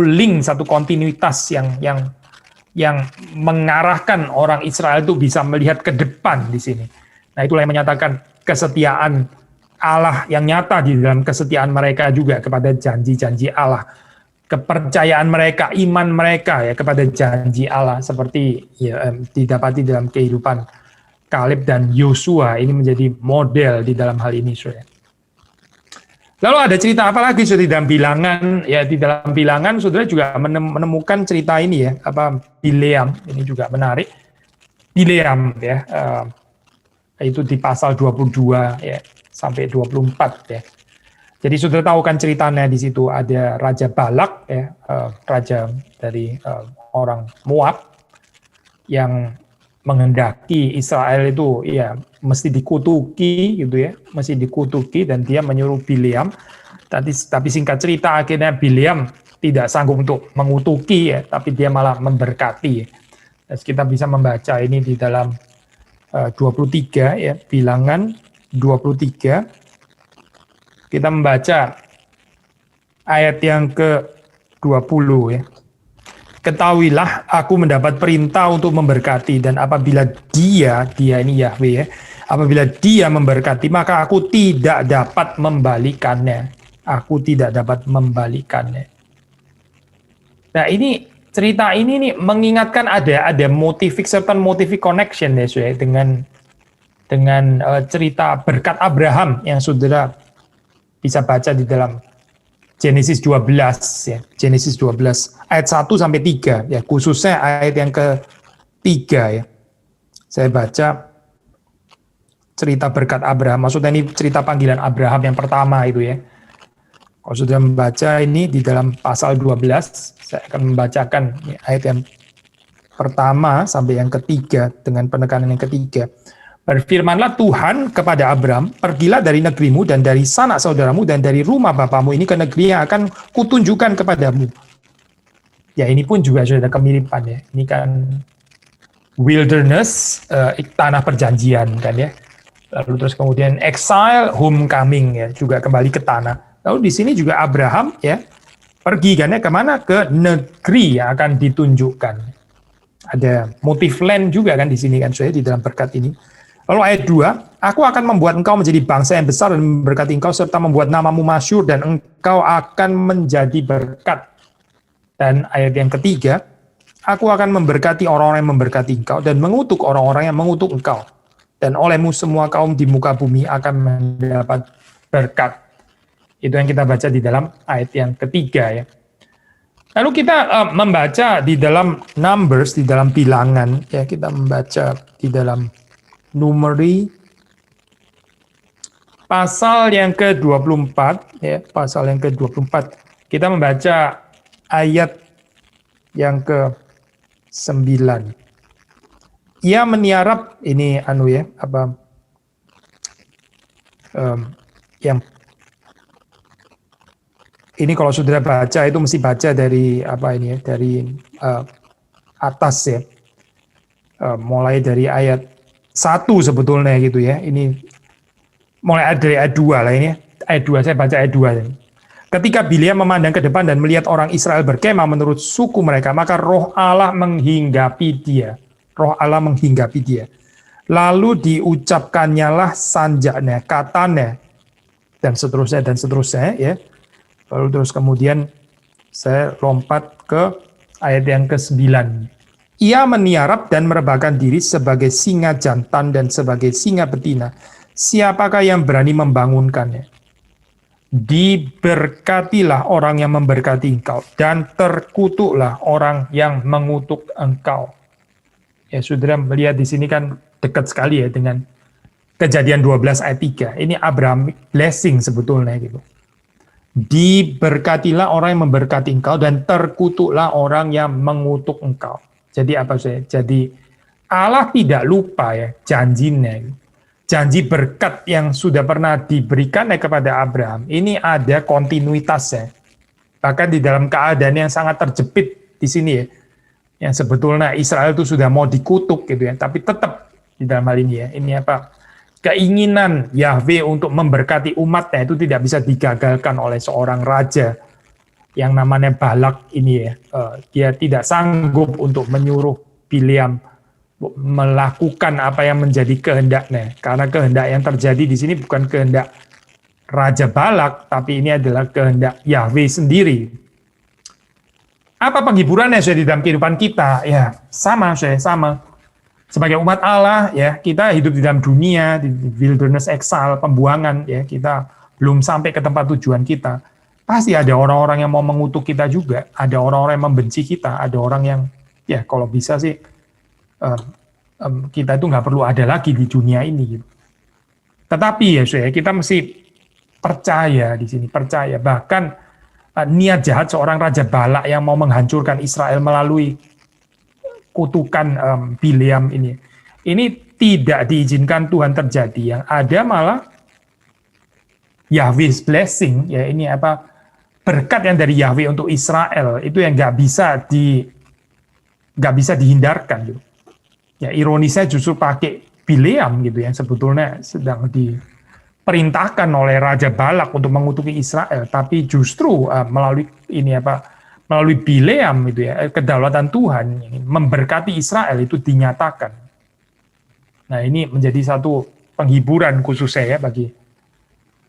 link, satu kontinuitas yang mengarahkan orang Israel itu bisa melihat ke depan di sini. Nah, itulah yang menyatakan kesetiaan Allah yang nyata di dalam kesetiaan mereka juga kepada janji-janji Allah. Kepercayaan mereka, iman mereka ya kepada janji Allah seperti ya, didapati dalam kehidupan Kaleb dan Yosua, ini menjadi model di dalam hal ini, saudara. Lalu ada cerita apa lagi saudara, di dalam Bilangan? Ya di dalam Bilangan saudara juga menemukan cerita ini ya, Bileam, ini juga menarik. Bileam ya, itu di pasal 22 ya sampai 24 ya. Jadi saudara tahu kan ceritanya di situ ada Raja Balak ya, raja dari orang Moab yang menghendaki Israel itu ya mesti dikutuki gitu ya, mesti dikutuki, dan dia menyuruh Bileam. Tapi singkat cerita akhirnya Bileam tidak sanggup untuk mengutuki ya, tapi dia malah memberkati. Dan kita bisa membaca ini di dalam 23 ya, Bilangan 23. Kita membaca ayat yang ke-20 ya. Ketahuilah aku mendapat perintah untuk memberkati, dan apabila dia ini Yahweh ya, apabila dia memberkati maka aku tidak dapat membalikannya. Aku tidak dapat membalikannya. Nah ini cerita ini nih mengingatkan ada certain motivic connection ya saudara, dengan cerita berkat Abraham yang saudara bisa baca di dalam Genesis 12 ya, Genesis 12 ayat 1 sampai 3 ya, khususnya ayat yang ke-3 ya. Saya baca cerita berkat Abraham, maksudnya ini cerita panggilan Abraham yang pertama itu ya. Kalau sudah membaca ini di dalam pasal 12, saya akan membacakan ayat yang pertama sampai yang ketiga dengan penekanan yang ketiga. Berfirmanlah Tuhan kepada Abram, pergilah dari negerimu dan dari sanak saudaramu dan dari rumah bapamu ini ke negeri yang akan kutunjukkan kepadamu. Ya ini pun juga sudah ada kemiripan ya. Ini kan wilderness, tanah perjanjian kan ya. Lalu terus kemudian exile, homecoming ya, juga kembali ke tanah. Lalu di sini juga Abraham ya pergi kan ya kemana? Ke negeri yang akan ditunjukkan. Ada motif land juga kan di sini kan saya di dalam berkat ini. Lalu ayat 2, aku akan membuat engkau menjadi bangsa yang besar dan memberkati engkau serta membuat namamu masyhur dan engkau akan menjadi berkat. Dan ayat yang ketiga, aku akan memberkati orang-orang yang memberkati engkau dan mengutuk orang-orang yang mengutuk engkau. Dan olehmu semua kaum di muka bumi akan mendapat berkat. Itu yang kita baca di dalam ayat yang ketiga ya. Lalu kita membaca di dalam Numbers, di dalam Bilangan ya, kita membaca di dalam Numeri pasal yang ke-24 ya, pasal yang ke-24. Kita membaca ayat yang ke-9. Ia meniarap ini yang ini kalau saudara baca itu mesti baca dari apa ini ya, dari atas ya. Mulai dari ayat 1 sebetulnya gitu ya. Ini mulai dari ayat 2 lah ini. Ayat 2 saya baca ayat 2. Ketika Bileam memandang ke depan dan melihat orang Israel berkemah menurut suku mereka, maka roh Allah menghinggapi dia. Roh Allah menghinggapi dia. Lalu diucapkannya lah sanjaknya, katanya, dan seterusnya ya. Lalu terus kemudian saya lompat ke ayat yang ke-9. Ia meniarap dan merebahkan diri sebagai singa jantan dan sebagai singa betina. Siapakah yang berani membangunkannya? Diberkatilah orang yang memberkati engkau, dan terkutuklah orang yang mengutuk engkau. Ya, saudara melihat di sini kan dekat sekali ya dengan Kejadian 12 ayat 3. Ini Abraham blessing sebetulnya gitu. Diberkatilah orang yang memberkati engkau, dan terkutuklah orang yang mengutuk engkau. Jadi apa saya? Jadi Allah tidak lupa ya janjinya. Janji berkat yang sudah pernah diberikan kepada Abraham, ini ada kontinuitasnya. Bahkan di dalam keadaan yang sangat terjepit di sini ya, yang sebetulnya Israel itu sudah mau dikutuk gitu ya, tapi tetap di dalam hal ini ya, ini apa? Keinginan Yahweh untuk memberkati umatnya itu tidak bisa digagalkan oleh seorang raja yang namanya Balak ini ya. Dia tidak sanggup untuk menyuruh Bileam melakukan apa yang menjadi kehendaknya, karena kehendak yang terjadi di sini bukan kehendak Raja Balak, tapi ini adalah kehendak Yahweh sendiri. Apa penghiburannya saya di dalam kehidupan kita? Ya sama saya sama. Sebagai umat Allah ya, kita hidup di dalam dunia, di wilderness exile, pembuangan ya, kita belum sampai ke tempat tujuan kita. Pasti ada orang-orang yang mau mengutuk kita juga, ada orang-orang yang membenci kita, ada orang yang ya kalau bisa sih kita itu nggak perlu ada lagi di dunia ini. Gitu. Tetapi ya saya, kita mesti percaya di sini, percaya bahkan niat jahat seorang Raja Balak yang mau menghancurkan Israel melalui kutukan Bileam ini tidak diizinkan Tuhan terjadi. Yang ada malah Yahweh's blessing ya, ini apa, berkat yang dari Yahweh untuk Israel itu yang nggak bisa dihindarkan gitu. Ya ironisnya justru pakai Bileam gitu yang sebetulnya sedang diperintahkan oleh Raja Balak untuk mengutuki Israel, tapi justru melalui Bileam itu ya, kedaulatan Tuhan memberkati Israel itu dinyatakan. Nah ini menjadi satu penghiburan khusus saya bagi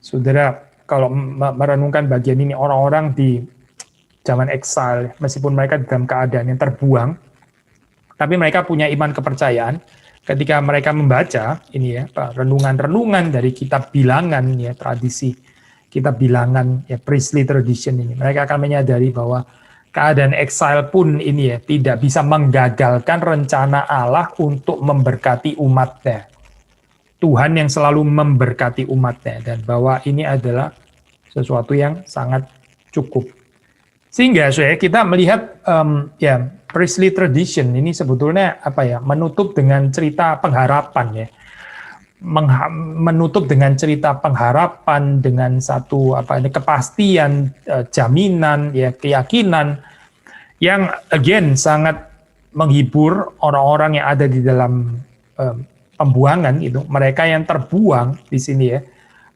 saudara kalau merenungkan bagian ini, orang-orang di zaman eksil meskipun mereka dalam keadaan yang terbuang, tapi mereka punya iman kepercayaan ketika mereka membaca ini ya renungan-renungan dari kitab bilangan ya, tradisi kitab bilangan ya, priestly tradition ini, mereka akan menyadari bahwa keadaan eksil pun ini ya tidak bisa menggagalkan rencana Allah untuk memberkati umatnya. Tuhan yang selalu memberkati umatnya, dan bahwa ini adalah sesuatu yang sangat cukup. Sehingga kita melihat ya priestly tradition ini sebetulnya apa ya, menutup dengan cerita pengharapan ya. Menutup dengan cerita pengharapan dengan satu kepastian, jaminan ya, keyakinan yang again sangat menghibur orang-orang yang ada di dalam pembuangan itu. Mereka yang terbuang di sini ya,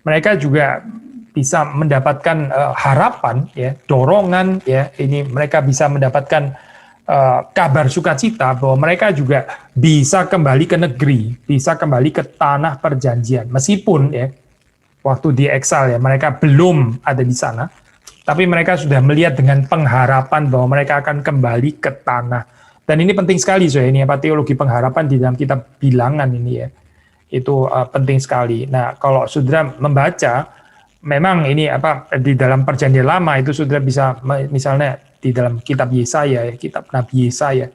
mereka juga bisa mendapatkan harapan ya, dorongan ya, ini mereka bisa mendapatkan kabar sukacita bahwa mereka juga bisa kembali ke negeri, bisa kembali ke tanah perjanjian. Meskipun ya waktu di eksil ya mereka belum ada di sana, tapi mereka sudah melihat dengan pengharapan bahwa mereka akan kembali ke tanah. Dan ini penting sekali ini apa, teologi pengharapan di dalam kitab bilangan ini ya, itu penting sekali. Nah kalau saudara membaca, memang ini apa di dalam perjanjian lama itu saudara bisa misalnya di dalam kitab Yesaya ya, kitab Nabi Yesaya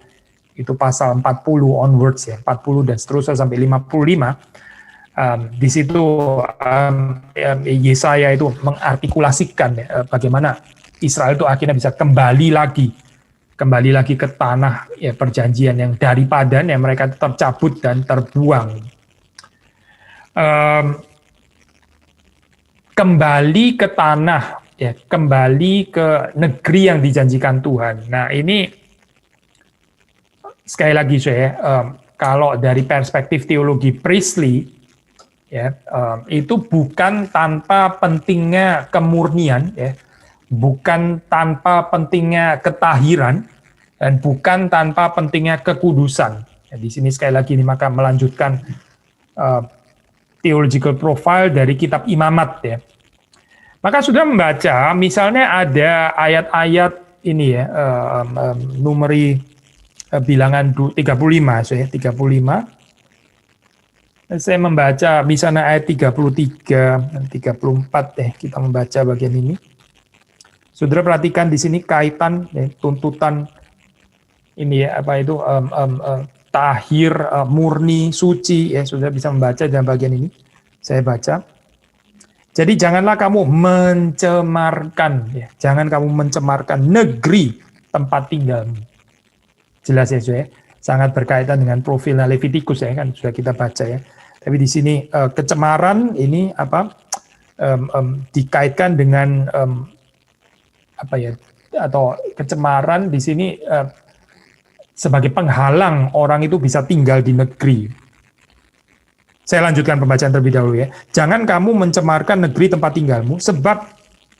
itu pasal 40 onwards ya, 40 dan seterusnya sampai 55. Di situ Yesaya itu mengartikulasikan ya, bagaimana Israel itu akhirnya bisa kembali lagi ke tanah ya, perjanjian yang daripadanya mereka tercabut dan terbuang. kembali ke tanah, ya, kembali ke negeri yang dijanjikan Tuhan. Nah, ini sekali lagi saya, kalau dari perspektif teologi Priestley, ya, itu bukan tanpa pentingnya kemurnian, ya, bukan tanpa pentingnya ketahiran, dan bukan tanpa pentingnya kekudusan. Ya, di sini sekali lagi ini maka melanjutkan theological profile dari kitab Imamat, ya. Maka sudah membaca, misalnya ada ayat-ayat ini ya, numeri bilangan 35, saya 35. Saya membaca misalnya ayat 33 dan 34 deh, kita membaca bagian ini. Saudara perhatikan di sini kaitan ya, tuntutan ini ya, apa itu tahir, murni, suci ya, saudara bisa membaca dalam bagian ini. Saya baca. Jadi janganlah kamu mencemarkan, ya, jangan kamu mencemarkan negeri tempat tinggalmu. Jelas ya, saudara, sangat berkaitan dengan profilnya Levitikus ya, kan sudah kita baca ya. Tapi di sini kecemaran ini apa dikaitkan dengan apa ya, atau kecemaran di sini sebagai penghalang orang itu bisa tinggal di negeri. Saya lanjutkan pembacaan terlebih dahulu ya. Jangan kamu mencemarkan negeri tempat tinggalmu, sebab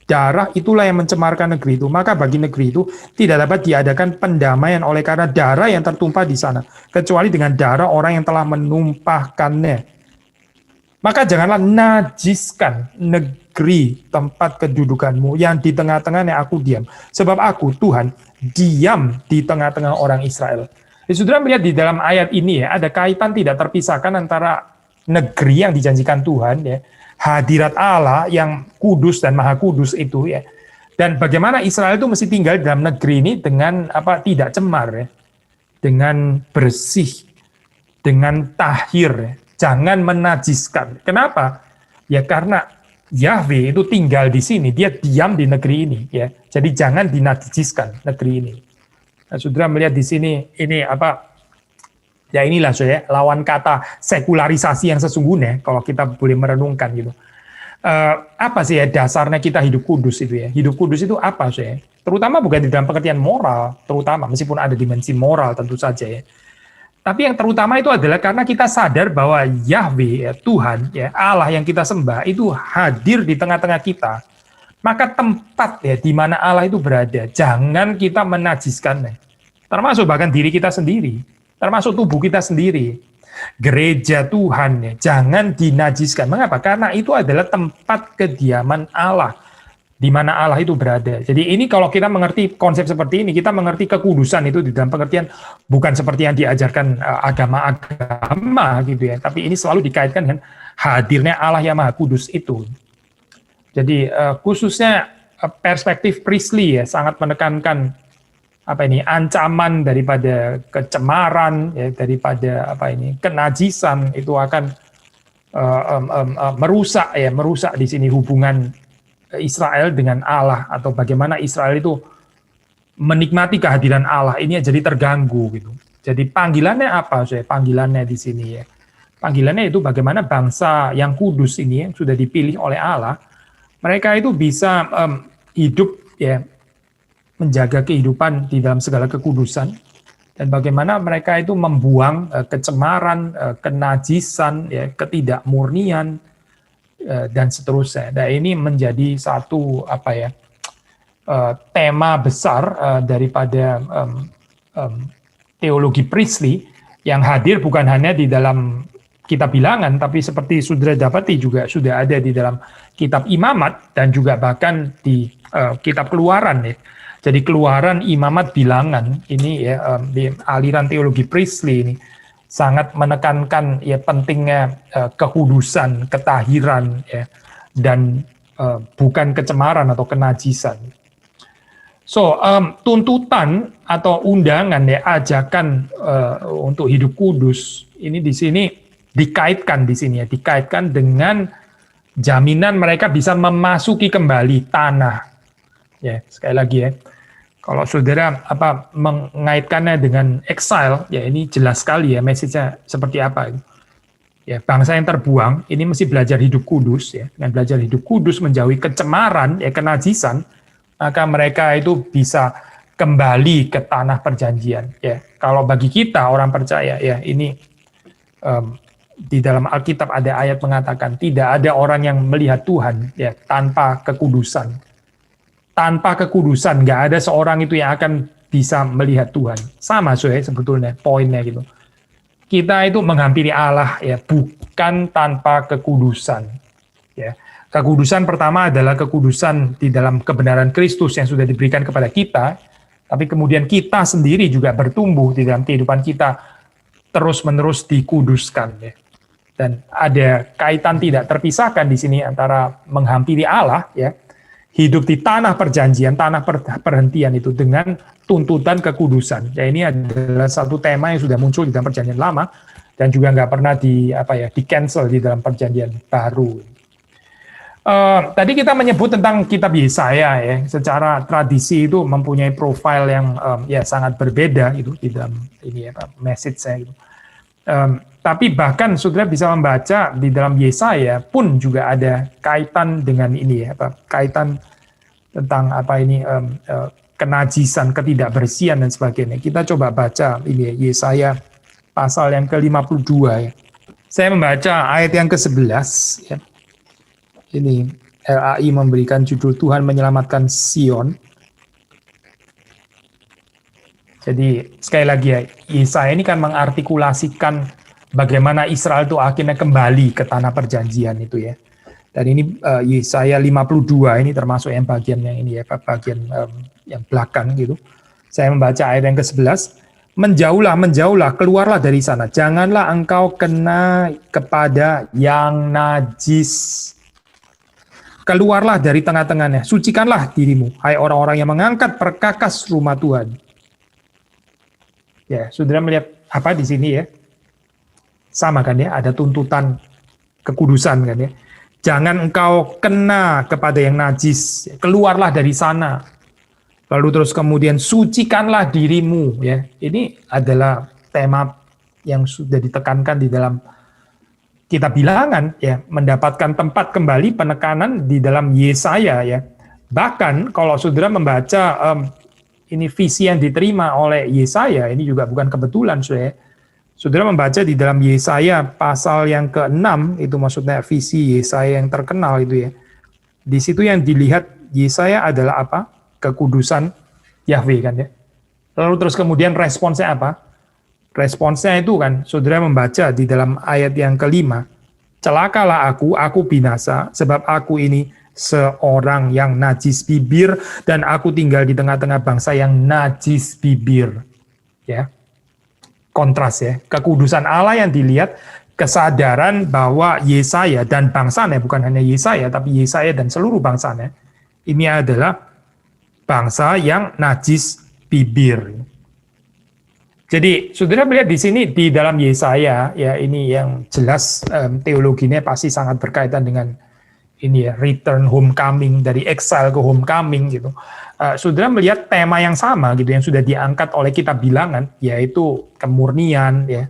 darah itulah yang mencemarkan negeri itu. Maka bagi negeri itu tidak dapat diadakan pendamaian oleh karena darah yang tertumpah di sana, kecuali dengan darah orang yang telah menumpahkannya. Maka janganlah najiskan negeri tempat kedudukanmu yang di tengah-tengahnya aku diam. Sebab aku, Tuhan, diam di tengah-tengah orang Israel. Saudara melihat di dalam ayat ini ya, ada kaitan tidak terpisahkan antara negeri yang dijanjikan Tuhan, ya, hadirat Allah yang kudus dan maha kudus itu ya, dan bagaimana Israel itu mesti tinggal dalam negeri ini dengan apa, tidak cemar ya, dengan bersih, dengan tahir, ya, jangan menajiskan. Kenapa? Ya karena Yahweh itu tinggal di sini, dia diam di negeri ini ya, jadi jangan dinajiskan negeri ini. Nah, saudara melihat di sini ini apa? Ya inilah saya lawan kata sekularisasi yang sesungguhnya kalau kita boleh merenungkan gitu. Apa sih ya dasarnya kita hidup kudus itu ya? Hidup kudus itu apa sih? Terutama bukan di dalam pengertian moral, terutama meskipun ada dimensi moral tentu saja ya. Tapi yang terutama itu adalah karena kita sadar bahwa Yahweh, ya, Tuhan, ya Allah yang kita sembah itu hadir di tengah-tengah kita. Maka tempat ya di mana Allah itu berada, jangan kita menajiskannya. Termasuk bahkan diri kita sendiri. Termasuk tubuh kita sendiri, gereja Tuhan, ya, jangan dinajiskan. Mengapa? Karena itu adalah tempat kediaman Allah, di mana Allah itu berada. Jadi ini kalau kita mengerti konsep seperti ini, kita mengerti kekudusan itu di dalam pengertian bukan seperti yang diajarkan agama-agama gitu ya, tapi ini selalu dikaitkan dengan hadirnya Allah yang maha kudus itu. Jadi khususnya perspektif Priestley ya sangat menekankan apa ini ancaman daripada kecemaran ya, daripada apa ini kenajisan itu akan merusak di sini hubungan Israel dengan Allah, atau bagaimana Israel itu menikmati kehadiran Allah ini jadi terganggu gitu. Jadi panggilannya apa? Panggilannya di sini ya. Panggilannya itu bagaimana bangsa yang kudus ini yang sudah dipilih oleh Allah, mereka itu bisa hidup ya, menjaga kehidupan di dalam segala kekudusan, dan bagaimana mereka itu membuang kecemaran, kenajisan, ya, ketidakmurnian, dan seterusnya. Dan ini menjadi satu apa ya tema besar daripada teologi Priestley yang hadir bukan hanya di dalam kitab Bilangan, tapi seperti saudara dapati juga sudah ada di dalam kitab Imamat dan juga bahkan di kitab Keluaran ya. Jadi Keluaran, Imamat, Bilangan ini ya di aliran teologi Priestley ini sangat menekankan ya pentingnya kekudusan, ketahiran ya, dan bukan kecemaran atau kenajisan. So tuntutan atau undangan ya, ajakan untuk hidup kudus ini di sini dikaitkan dikaitkan dengan jaminan mereka bisa memasuki kembali tanah. Ya, sekali lagi ya. Kalau saudara mengaitkannya dengan exile, ya ini jelas sekali ya message-nya seperti apa. Ya, bangsa yang terbuang ini mesti belajar hidup kudus ya. Dengan belajar hidup kudus menjauhi kecemaran ya, kenajisan, maka mereka itu bisa kembali ke tanah perjanjian ya. Kalau bagi kita orang percaya ya, ini di dalam Alkitab ada ayat mengatakan tidak ada orang yang melihat Tuhan ya tanpa kekudusan. Tanpa kekudusan nggak ada seorang itu yang akan bisa melihat Tuhan. Sama sebetulnya poinnya gitu. Kita itu menghampiri Allah ya bukan tanpa kekudusan ya. Kekudusan pertama adalah kekudusan di dalam kebenaran Kristus yang sudah diberikan kepada kita, tapi kemudian kita sendiri juga bertumbuh di dalam kehidupan kita terus-menerus dikuduskan ya. Dan ada kaitan tidak terpisahkan di sini antara menghampiri Allah ya, hidup di tanah perjanjian, tanah perhentian itu dengan tuntutan kekudusan. Ya, ini adalah satu tema yang sudah muncul di dalam perjanjian lama dan juga nggak pernah di cancel di dalam perjanjian baru. Tadi kita menyebut tentang kitab Yesaya ya, secara tradisi itu mempunyai profil yang ya sangat berbeda itu di dalam ini ya message saya gitu. Tapi bahkan saudara bisa membaca di dalam Yesaya pun juga ada kaitan dengan ini ya, kaitan tentang kenajisan, ketidakbersihan dan sebagainya. Kita coba baca ini ya, Yesaya pasal yang ke-52 ya. Saya membaca ayat yang ke-11 ya. Ini LAI memberikan judul Tuhan menyelamatkan Sion. Jadi sekali lagi ya, Yesaya ini kan mengartikulasikan bagaimana Israel itu akhirnya kembali ke tanah perjanjian itu ya. Dan ini Yesaya 52 ini termasuk yang bagian yang ini ya, bagian yang belakang gitu. Saya membaca ayat yang ke-11. Menjauhlah, menjauhlah, keluarlah dari sana. Janganlah engkau kena kepada yang najis. Keluarlah dari tengah-tengahnya. Sucikanlah dirimu, hai orang-orang yang mengangkat perkakas rumah Tuhan. Ya, saudara melihat apa di sini ya? Sama kan ya, ada tuntutan kekudusan kan ya. Jangan engkau kena kepada yang najis, keluarlah dari sana. Lalu terus kemudian sucikanlah dirimu ya. Ini adalah tema yang sudah ditekankan di dalam kitab Bilangan ya, mendapatkan tempat kembali penekanan di dalam Yesaya ya. Bahkan kalau saudara membaca ini visi yang diterima oleh Yesaya, ini juga bukan kebetulan saudara membaca di dalam Yesaya pasal yang ke-6, itu maksudnya visi Yesaya yang terkenal itu ya. Di situ yang dilihat Yesaya adalah apa? Kekudusan Yahweh kan ya. Lalu terus kemudian responsnya apa? Responsnya itu kan, saudara membaca di dalam ayat yang ke-5, celakalah aku binasa, sebab aku ini seorang yang najis bibir, dan aku tinggal di tengah-tengah bangsa yang najis bibir. Ya, kontras ya, kekudusan Allah yang dilihat, kesadaran bahwa Yesaya dan bangsanya, bukan hanya Yesaya, tapi Yesaya dan seluruh bangsanya, ini adalah bangsa yang najis bibir. Jadi, saudara melihat di sini di dalam Yesaya, ya ini yang jelas teologinya pasti sangat berkaitan dengan ini ya, return homecoming, dari exile ke homecoming gitu. Saudara melihat tema yang sama gitu yang sudah diangkat oleh kitab Bilangan, yaitu kemurnian ya,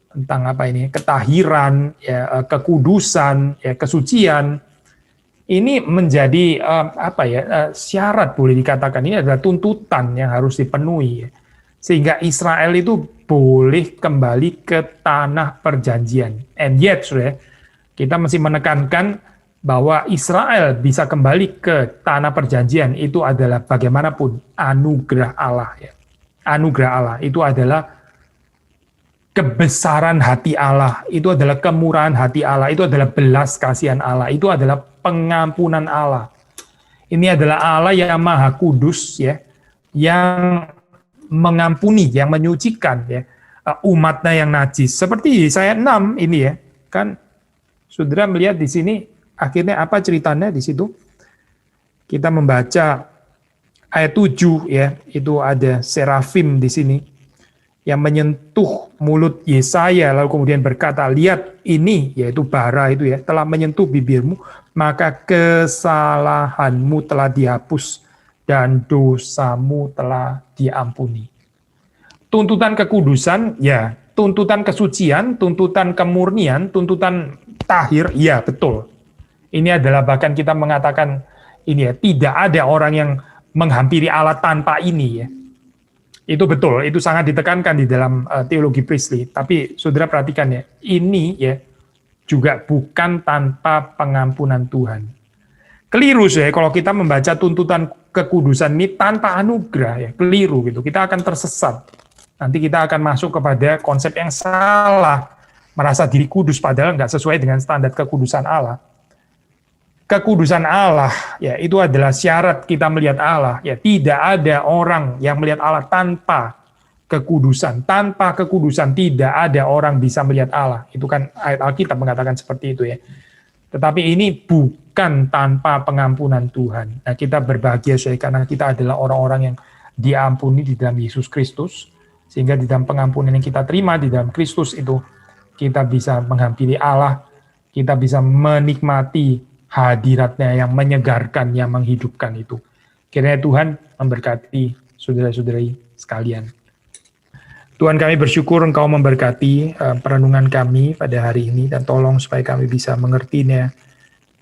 tentang apa ini, ketahiran, ya, kekudusan, ya, kesucian. Ini menjadi syarat, boleh dikatakan ini adalah tuntutan yang harus dipenuhi ya. Sehingga Israel itu boleh kembali ke tanah perjanjian. And yet, kita masih menekankan bahwa Israel bisa kembali ke tanah perjanjian itu adalah bagaimanapun anugerah Allah. Ya. Anugerah Allah itu adalah kebesaran hati Allah, itu adalah kemurahan hati Allah, itu adalah belas kasihan Allah, itu adalah pengampunan Allah. Ini adalah Allah yang maha kudus, ya, yang mengampuni, yang menyucikan ya umatnya yang najis. Seperti Yesaya 6 ini ya, kan saudara melihat di sini akhirnya apa ceritanya di situ? Kita membaca ayat 7 ya, itu ada serafim di sini yang menyentuh mulut Yesaya lalu kemudian berkata, lihat ini, yaitu bara itu ya, telah menyentuh bibirmu, maka kesalahanmu telah dihapus dan dosamu telah diampuni. Tuntutan kekudusan, ya tuntutan kesucian, tuntutan kemurnian, tuntutan tahir, ya betul. Ini adalah bahkan kita mengatakan ini ya, tidak ada orang yang menghampiri Allah tanpa ini ya. Itu betul, itu sangat ditekankan di dalam teologi Priestley. Tapi saudara perhatikan ya, ini ya juga bukan tanpa pengampunan Tuhan. Keliru ya kalau kita membaca tuntutan kekudusan ini tanpa anugerah ya, keliru gitu. Kita akan tersesat. Nanti kita akan masuk kepada konsep yang salah, merasa diri kudus padahal nggak sesuai dengan standar kekudusan Allah. Kekudusan Allah ya itu adalah syarat kita melihat Allah ya, tidak ada orang yang melihat Allah tanpa kekudusan. Tanpa kekudusan tidak ada orang bisa melihat Allah. Itu kan ayat Alkitab mengatakan seperti itu ya. Tetapi ini bukan tanpa pengampunan Tuhan. Nah, kita berbahagia karena kita adalah orang-orang yang diampuni di dalam Yesus Kristus, sehingga di dalam pengampunan yang kita terima di dalam Kristus itu kita bisa menghampiri Allah, kita bisa menikmati hadiratnya yang menyegarkan, yang menghidupkan itu. Kiranya Tuhan memberkati saudara-saudari sekalian. Tuhan, kami bersyukur Engkau memberkati perenungan kami pada hari ini, dan tolong supaya kami bisa mengertinya,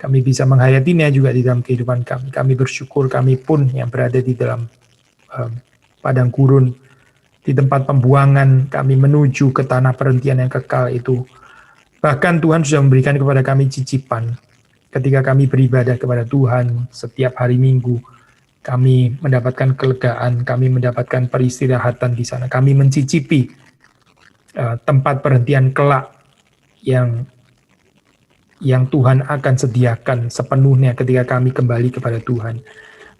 kami bisa menghayatinya juga di dalam kehidupan kami. Kami bersyukur kami pun yang berada di dalam padang gurun, di tempat pembuangan kami menuju ke tanah perhentian yang kekal itu. Bahkan Tuhan sudah memberikan kepada kami cicipan ketika kami beribadah kepada Tuhan setiap hari Minggu. Kami mendapatkan kelegaan, kami mendapatkan peristirahatan di sana. Kami mencicipi tempat perhentian kelak yang Tuhan akan sediakan sepenuhnya ketika kami kembali kepada Tuhan.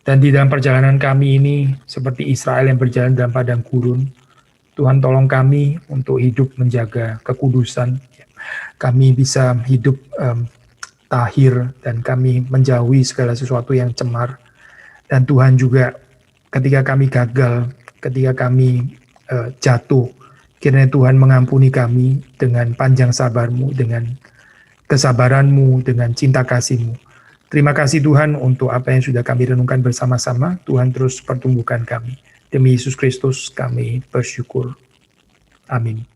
Dan di dalam perjalanan kami ini, seperti Israel yang berjalan dalam padang gurun, Tuhan tolong kami untuk hidup menjaga kekudusan. Kami bisa hidup tahir, dan kami menjauhi segala sesuatu yang cemar. Dan Tuhan juga ketika kami gagal, ketika kami jatuh, kiranya Tuhan mengampuni kami dengan panjang sabar-Mu, dengan kesabaran-Mu, dengan cinta kasih-Mu. Terima kasih Tuhan untuk apa yang sudah kami renungkan bersama-sama. Tuhan terus pertumbuhkan kami. Demi Yesus Kristus kami bersyukur. Amin.